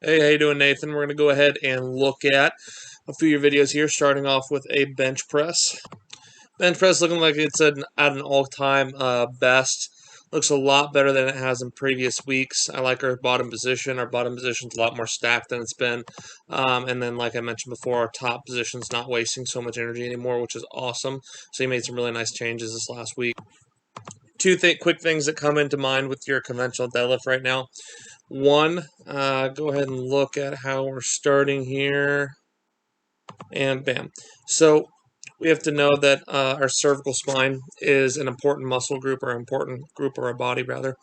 Hey, how you doing, Nathan? We're going to go ahead and look at a few of your videos here, starting off with a bench press. Bench press looking like it's at an all-time best. Looks a lot better than it has in previous weeks. I like our bottom position. Our bottom position's a lot more stacked than it's been. And then, like I mentioned before, our top position's not wasting so much energy anymore, which is awesome. So you made some really nice changes this last week. Two quick things that come into mind with your conventional deadlift right now. One, go ahead and look at how we're starting here. And bam. So we have to know that our cervical spine is an important muscle group, or an important group of our body, rather,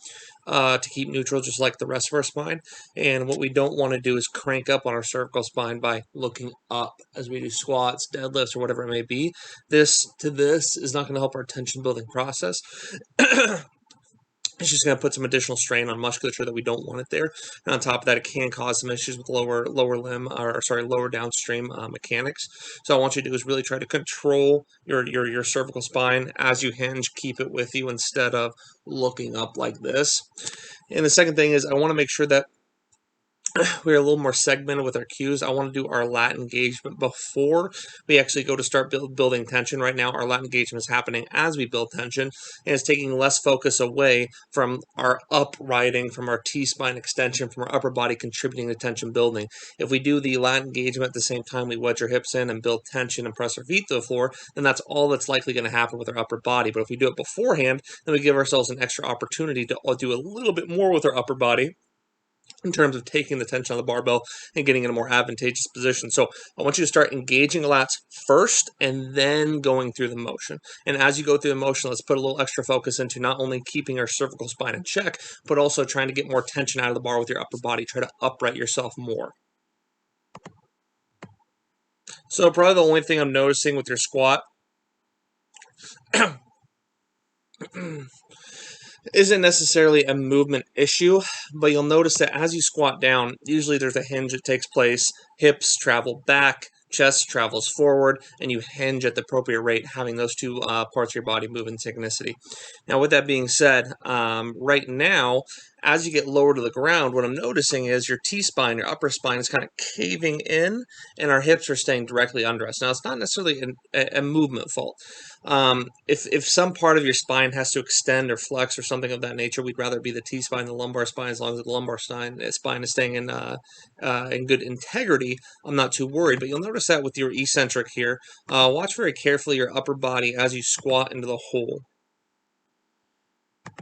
to keep neutral, just like the rest of our spine. And what we don't want to do is crank up on our cervical spine by looking up as we do squats, deadlifts, or whatever it may be. This is not going to help our tension building process. It's just going to put some additional strain on musculature that we don't want it there. And on top of that, it can cause some issues with lower downstream mechanics. So I want you to do is really try to control your cervical spine as you hinge. Keep it with you instead of looking up like this. And the second thing is I want to make sure that we're a little more segmented with our cues. I want to do our lat engagement before we actually go to start building tension. Right now, our lat engagement is happening as we build tension, and it's taking less focus away from our uprighting, from our T-spine extension, from our upper body contributing to tension building. If we do the lat engagement at the same time we wedge our hips in and build tension and press our feet to the floor, then that's all that's likely going to happen with our upper body. But if we do it beforehand, then we give ourselves an extra opportunity to do a little bit more with our upper body in terms of taking the tension on the barbell and getting in a more advantageous position. So I want you to start engaging the lats first and then going through the motion. And as you go through the motion, let's put a little extra focus into not only keeping our cervical spine in check, but also trying to get more tension out of the bar with your upper body. Try to upright yourself more. So probably the only thing I'm noticing with your squat isn't necessarily a movement issue, but you'll notice that as you squat down, usually there's a hinge that takes place, hips travel back, chest travels forward, and you hinge at the appropriate rate, having those two parts of your body move in synchronicity. Now, with that being said, right now, as you get lower to the ground, what I'm noticing is your T-spine, your upper spine, is kind of caving in, and our hips are staying directly under us. Now, it's not necessarily a movement fault. If some part of your spine has to extend or flex or something of that nature, we'd rather be the T-spine, the lumbar spine, as long as the lumbar spine is staying in good integrity. I'm not too worried, but you'll notice that with your eccentric here. Watch very carefully your upper body as you squat into the hole.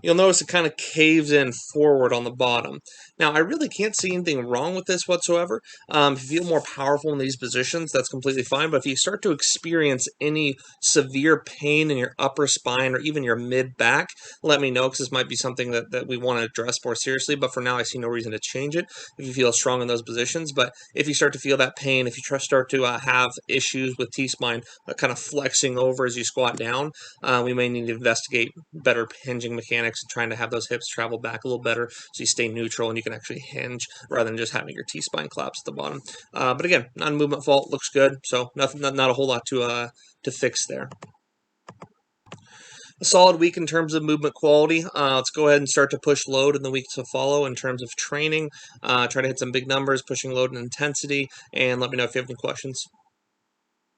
You'll notice it kind of caves in forward on the bottom. Now, I really can't see anything wrong with this whatsoever. If you feel more powerful in these positions, that's completely fine. But if you start to experience any severe pain in your upper spine or even your mid-back, let me know, because this might be something that we want to address more seriously. But for now, I see no reason to change it if you feel strong in those positions. But if you start to feel that pain, if you start to have issues with T-spine kind of flexing over as you squat down, we may need to investigate better hinging mechanics and trying to have those hips travel back a little better so you stay neutral and you can actually hinge rather than just having your T-spine collapse at the bottom. But again, non-movement fault, looks good, so not a whole lot to fix there. A solid week in terms of movement quality. Let's go ahead and start to push load in the weeks to follow in terms of training. Try to hit some big numbers, pushing load and intensity, and let me know if you have any questions.